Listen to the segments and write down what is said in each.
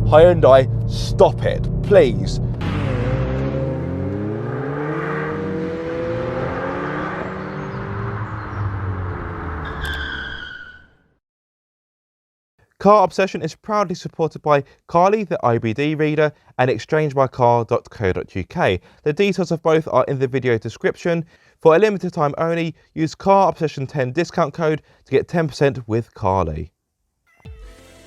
Hyundai, stop it, please. Car Obsession is proudly supported by Carly, the IBD reader, and exchangemycar.co.uk. The details of both are in the video description. For a limited time only, use Car Obsession 10 discount code to get 10% with Carly.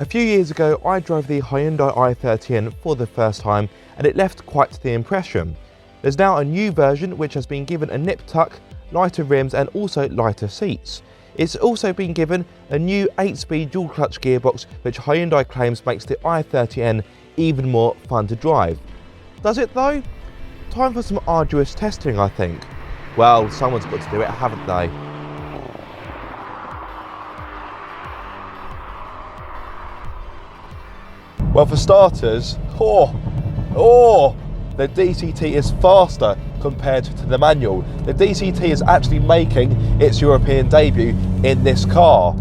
A few years ago, I drove the Hyundai i30N for the first time, and it left quite the impression. There's now a new version which has been given a nip tuck, lighter rims, and also lighter seats. It's also been given a new 8-speed dual clutch gearbox, which Hyundai claims makes the i30N even more fun to drive. Does it though? Time for some arduous testing, I think. Well, someone's got to do it, haven't they? Well, for starters, the DCT is faster compared to the manual. The DCT is actually making its European debut in this car.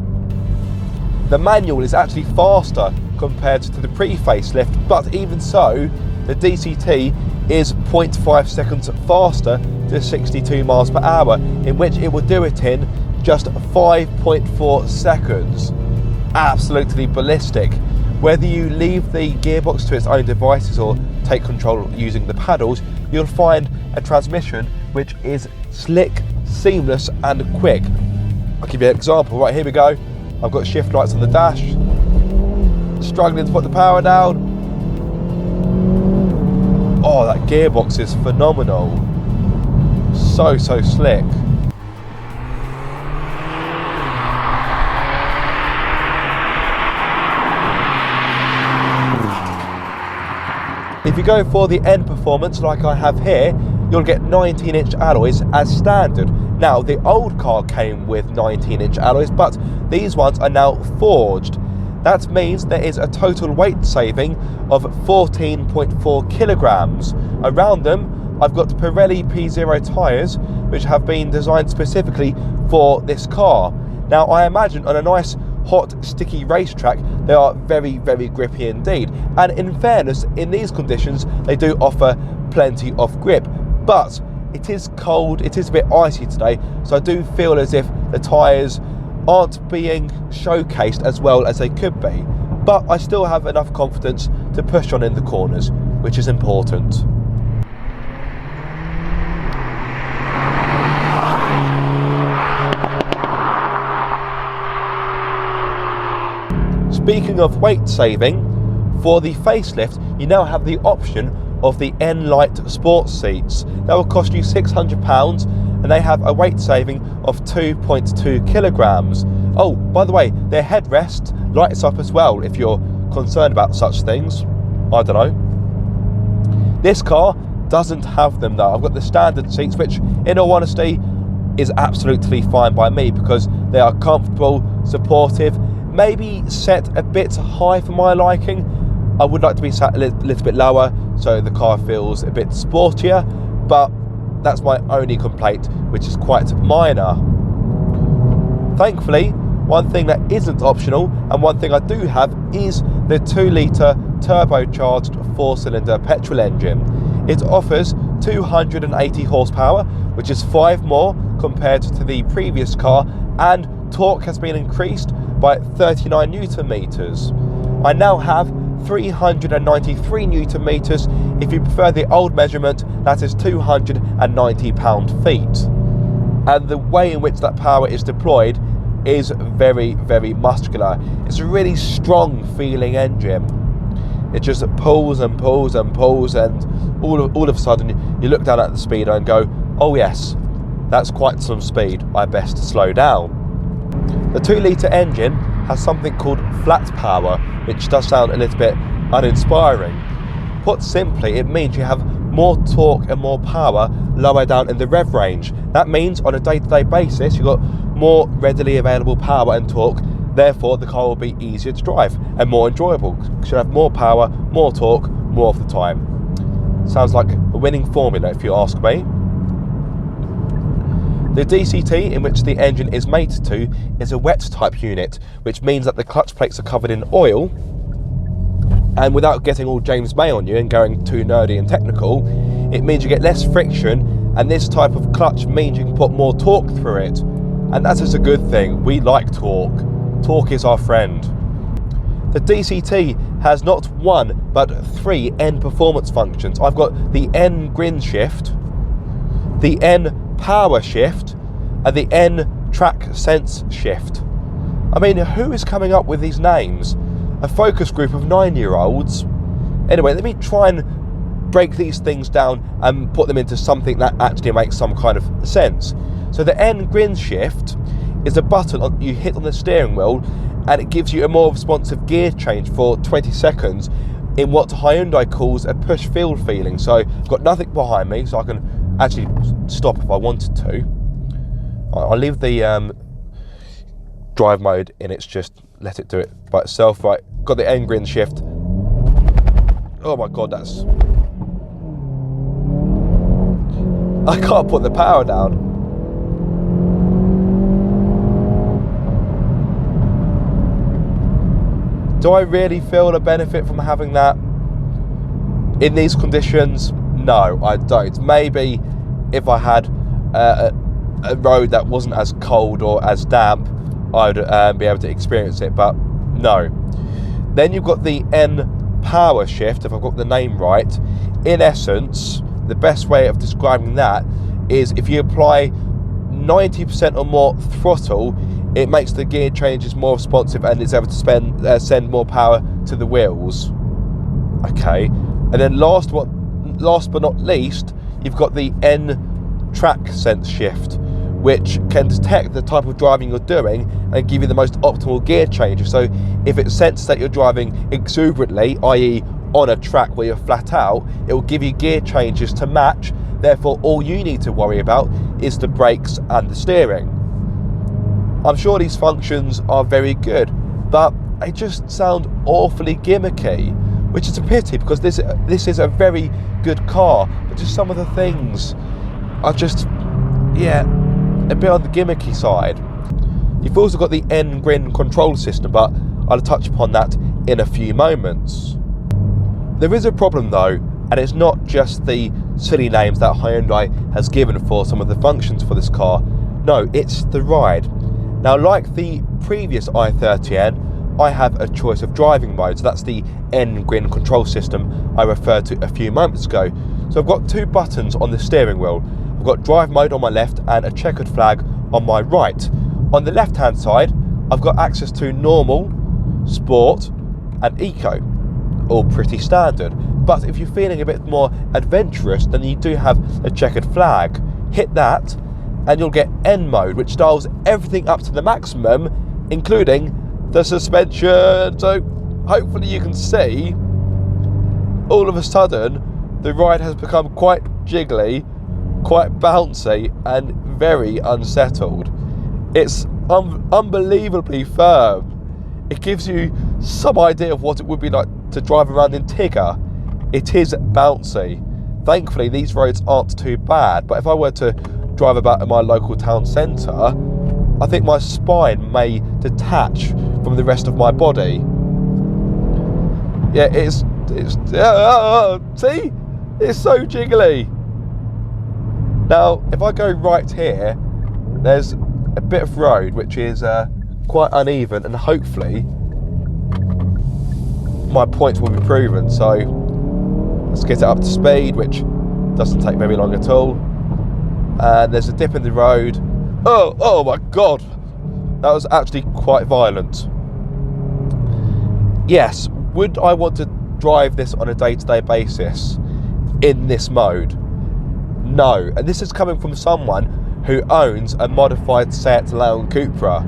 The manual is actually faster compared to the pre-facelift, but even so, the DCT is 0.5 seconds faster to 62 miles per hour, in which it will do it in just 5.4 seconds. Absolutely ballistic. Whether you leave the gearbox to its own devices or take control using the paddles, you'll find a transmission which is slick, seamless and quick. I'll give you an example. Right, here we go. I've got shift lights on the dash, struggling to put the power down. Oh, that gearbox is phenomenal. So slick. If you go for the N performance like I have here, you'll get 19-inch alloys as standard. Now, the old car came with 19-inch alloys, but these ones are now forged. That means there is a total weight saving of 14.4 kilograms. Around them, I've got Pirelli P0 tyres, which have been designed specifically for this car. Now, I imagine on a nice hot, sticky racetrack, they are very grippy indeed. And in fairness, in these conditions, they do offer plenty of grip. But it is cold, it is a bit icy today, so I do feel as if the tyres aren't being showcased as well as they could be. But I still have enough confidence to push on in the corners, which is important. Speaking of weight saving, for the facelift, you now have the option of the N-Lite sports seats. That will cost you £600 and they have a weight saving of 2.2 kilograms. Oh, by the way, their headrest lights up as well if you're concerned about such things. I don't know. This car doesn't have them though. I've got the standard seats, which in all honesty is absolutely fine by me because they are comfortable, supportive, maybe set a bit high for my liking. I would like to be sat a little bit lower so the car feels a bit sportier, but that's my only complaint, which is quite minor. Thankfully, one thing that isn't optional and one thing I do have is the 2-litre turbocharged 4-cylinder petrol engine. It offers 280 horsepower, which is 5 more compared to the previous car, and torque has been increased by 39 newton meters. I now have 393 newton meters. If you prefer the old measurement, that is 290 pound-feet. And the way in which that power is deployed is very muscular. It's a really strong feeling engine. It just pulls and pulls and pulls, and all of a sudden you look down at the speedo and go, oh yes, that's quite some speed, I best slow down. The 2-litre engine has something called flat power, which does sound a little bit uninspiring. Put simply, it means you have more torque and more power lower down in the rev range. That means on a day-to-day basis, you've got more readily available power and torque, therefore the car will be easier to drive and more enjoyable. You should have more power, more torque, more of the time. Sounds like a winning formula if you ask me. The DCT in which the engine is mated to is a wet type unit, which means that the clutch plates are covered in oil And without getting all James May on you and going too nerdy and technical, it means you get less friction, and this type of clutch means you can put more torque through it. And that is a good thing. We like torque. Torque is our friend. The DCT has not one, but 3 N performance functions. I've got the N grin shift, the N power shift, and the N track sense shift. I mean, who is coming up with these names? A focus group of 9-year-olds? Anyway, let me try and break these things down and put them into something that actually makes some kind of sense. So the N grin shift is a button you hit on the steering wheel, and it gives you a more responsive gear change for 20 seconds in what Hyundai calls a push field feeling. So I've got nothing behind me, so I can actually stop if I wanted to. I'll leave the drive mode in, it's just let it do it by itself. Right, got the N grin shift. Oh my god, that's... I can't put the power down. Do I really feel the benefit from having that in these conditions? No, I don't. Maybe if I had a road that wasn't as cold or as damp, I'd be able to experience it, but no. Then you've got the N power shift, if I've got the name right. In essence, the best way of describing that is if you apply 90% or more throttle, it makes the gear changes more responsive and it's able to send more power to the wheels. Okay, and then last but not least, you've got the N track sense shift, which can detect the type of driving you're doing and give you the most optimal gear change. So if it senses that you're driving exuberantly, i.e. on a track where you're flat out, it will give you gear changes to match. Therefore, all you need to worry about is the brakes and the steering. I'm sure these functions are very good, but they just sound awfully gimmicky, which is a pity because this is a very good car, but just some of the things are just, yeah, a bit on the gimmicky side. You've also got the N grin control system, but I'll touch upon that in a few moments. There is a problem though, and it's not just the silly names that Hyundai has given for some of the functions for this car. No, it's the ride. Now, like the previous i30N, I have a choice of driving modes. That's the N grin control system I referred to a few moments ago. So I've got 2 buttons on the steering wheel. I've got drive mode on my left and a checkered flag on my right. On the left hand side, I've got access to normal, sport and eco, all pretty standard. But if you're feeling a bit more adventurous, then you do have a checkered flag. Hit that and you'll get N mode, which dials everything up to the maximum, including the suspension. So hopefully you can see, all of a sudden, the ride has become quite jiggly, quite bouncy and very unsettled. It's unbelievably firm. It gives you some idea of what it would be like to drive around in Tigger. It is bouncy. Thankfully, these roads aren't too bad, but if I were to drive about in my local town centre, I think my spine may detach from the rest of my body. Yeah, it's see? It's so jiggly. Now, if I go right here, there's a bit of road which is quite uneven, and hopefully my points will be proven. So let's get it up to speed, which doesn't take very long at all. And there's a dip in the road. Oh my god, that was actually quite violent. Yes, would I want to drive this on a day-to-day basis in this mode? No, and this is coming from someone who owns a modified Seat Leon Cupra,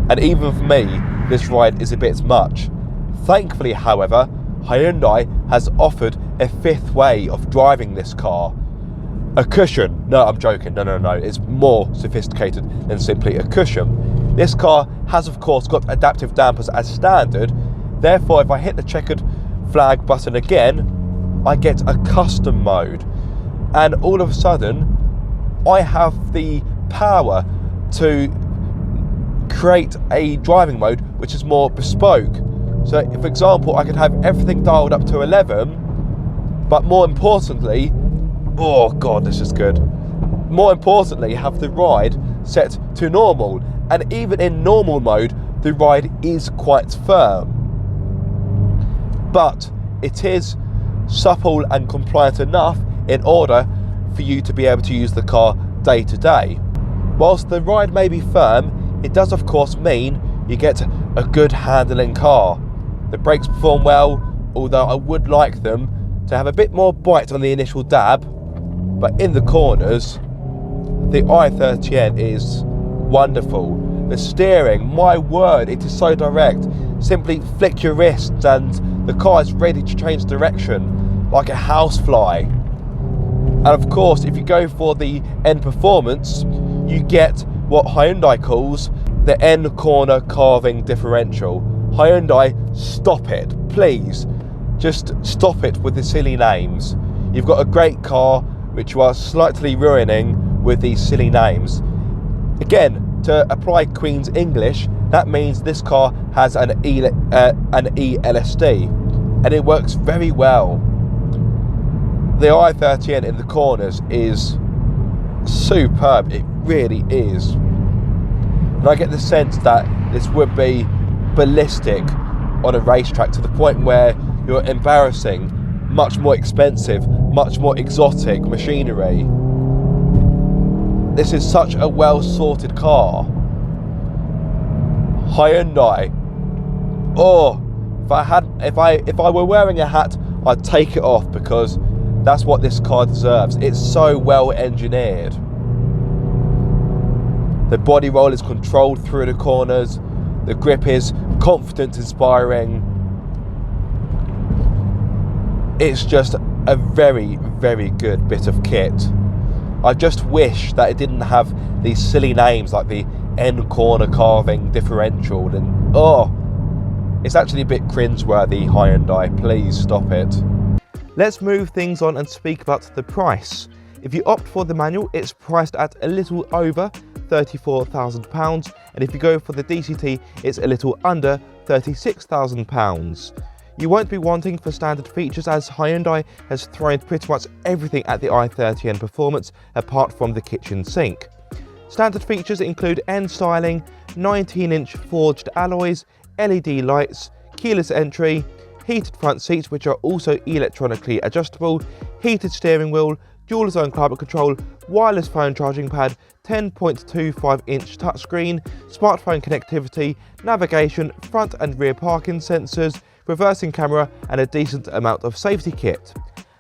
and even for me, this ride is a bit much. Thankfully, however, Hyundai has offered a 5th way of driving this car. A cushion. No, I'm joking. No. It's more sophisticated than simply a cushion. This car has, of course, got adaptive dampers as standard. Therefore, if I hit the checkered flag button again, I get a custom mode. And all of a sudden, I have the power to create a driving mode which is more bespoke, So for example, I could have everything dialed up to 11, but more importantly, oh God, this is good. More importantly, have the ride set to normal. And even in normal mode, the ride is quite firm. But it is supple and compliant enough in order for you to be able to use the car day to day. Whilst the ride may be firm, it does of course mean you get a good handling car. The brakes perform well, although I would like them to have a bit more bite on the initial dab, but in the corners, the i30N is wonderful. The steering, my word, it is so direct. Simply flick your wrists and the car is ready to change direction like a housefly. And of course, if you go for the N Performance, you get what Hyundai calls the N corner carving differential. Hyundai, stop it, please. Just stop it with the silly names. You've got a great car which you are slightly ruining with these silly names. Again, to apply Queen's English, that means this car has an ELSD, and it works very well. The i30N in the corners is superb, it really is. And I get the sense that this would be ballistic on a racetrack to the point where you're embarrassing much more expensive, much more exotic machinery. This is such a well sorted car. Hyundai. Oh, if I were wearing a hat, I'd take it off, because that's what this car deserves. It's so well engineered. The body roll is controlled through the corners. The grip is confidence inspiring. It's just a very, very good bit of kit. I just wish that it didn't have these silly names like the N corner carving differential, and it's actually a bit cringeworthy. Hyundai, please stop it. Let's move things on and speak about the price. If you opt for the manual, it's priced at a little over £34,000, and if you go for the DCT, it's a little under £36,000. You won't be wanting for standard features, as Hyundai has thrown pretty much everything at the i30N Performance apart from the kitchen sink. Standard features include N styling, 19-inch forged alloys, LED lights, keyless entry, heated front seats which are also electronically adjustable, heated steering wheel, dual zone climate control, wireless phone charging pad, 10.25-inch touchscreen, smartphone connectivity, navigation, front and rear parking sensors, reversing camera, and a decent amount of safety kit.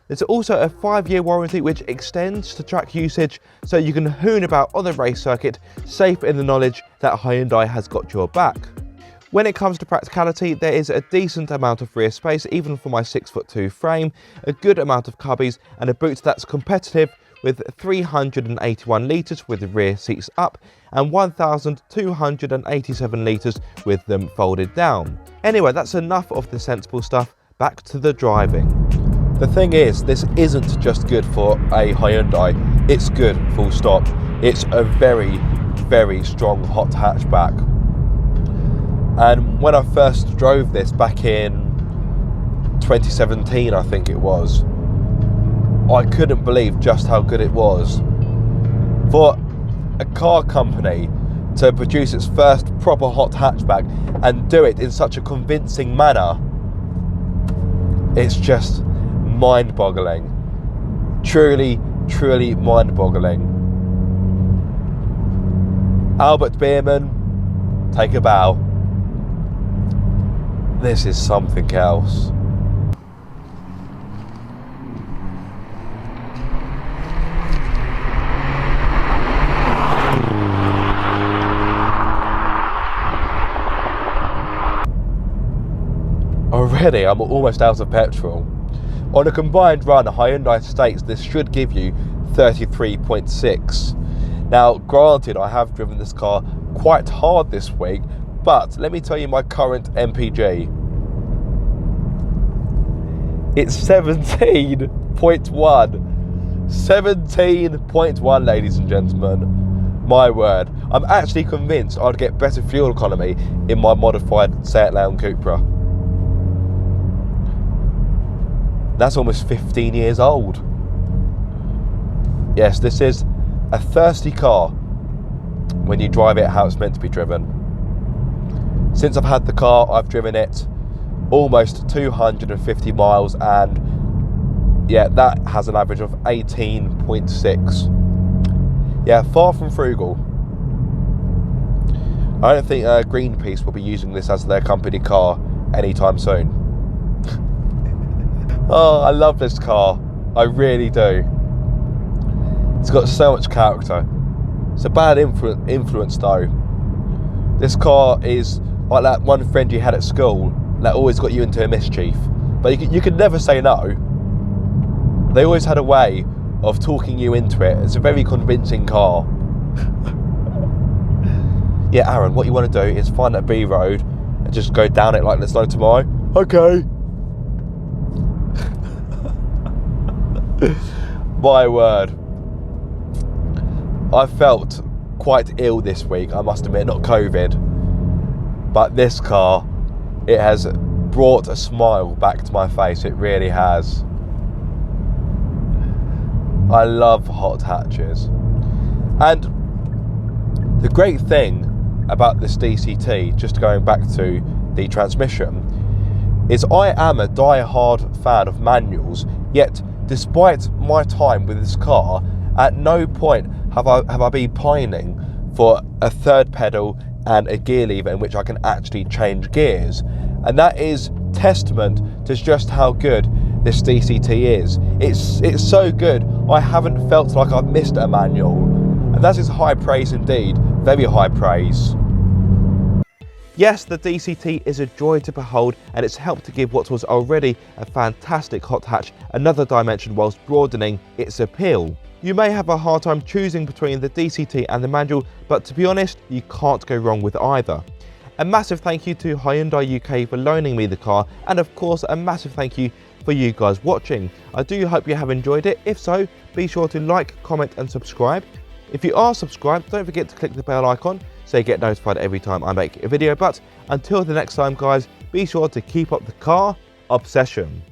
There's also a 5-year warranty which extends to track usage, so you can hoon about on the race circuit, safe in the knowledge that Hyundai has got your back. When it comes to practicality, there is a decent amount of rear space, even for my 6'2" frame, a good amount of cubbies, and a boot that's competitive with 381 litres with the rear seats up and 1,287 litres with them folded down. Anyway, that's enough of the sensible stuff, back to the driving. The thing is, this isn't just good for a Hyundai, it's good full stop. It's a very, very strong hot hatchback. And when I first drove this back in 2017, I think it was, I couldn't believe just how good it was. For a car company to produce its first proper hot hatchback and do it in such a convincing manner, it's just mind-boggling. Truly, truly mind-boggling. Albert Bierman, take a bow. This is something else. Already, I'm almost out of petrol. On a combined run, Hyundai states this should give you 33.6. Now, granted, I have driven this car quite hard this week, but let me tell you my current MPG. It's 17.1. 17.1, ladies and gentlemen. My word. I'm actually convinced I'd get better fuel economy in my modified Seat Leon Cupra. That's almost 15 years old. Yes, this is a thirsty car when you drive it how it's meant to be driven. Since I've had the car, I've driven it almost 250 miles, and yeah, that has an average of 18.6. Yeah, far from frugal. I don't think Greenpeace will be using this as their company car anytime soon. Oh, I love this car. I really do. It's got so much character. It's a bad influence though. This car is like that one friend you had at school that always got you into a mischief, but you could never say no. They always had a way of talking you into it. It's a very convincing car. Yeah, Aaron, what you want to do is find a B road and just go down it like there's no tomorrow. Okay. My word. I felt quite ill this week, I must admit, not COVID. But this car, it has brought a smile back to my face. It really has. I love hot hatches. And the great thing about this DCT, just going back to the transmission, is I am a die-hard fan of manuals, yet despite my time with this car, at no point have I been pining for a third pedal and a gear lever in which I can actually change gears. And that is testament to just how good this DCT is. It's so good, I haven't felt like I've missed a manual. And that is high praise indeed, very high praise. Yes, the DCT is a joy to behold, and it's helped to give what was already a fantastic hot hatch another dimension whilst broadening its appeal. You may have a hard time choosing between the DCT and the manual, but to be honest, you can't go wrong with either. A massive thank you to Hyundai UK for loaning me the car, and of course a massive thank you for you guys watching. I do hope you have enjoyed it. If so, be sure to like, comment and subscribe. If you are subscribed, don't forget to click the bell icon so you get notified every time I make a video. But until the next time guys, be sure to keep up the car obsession.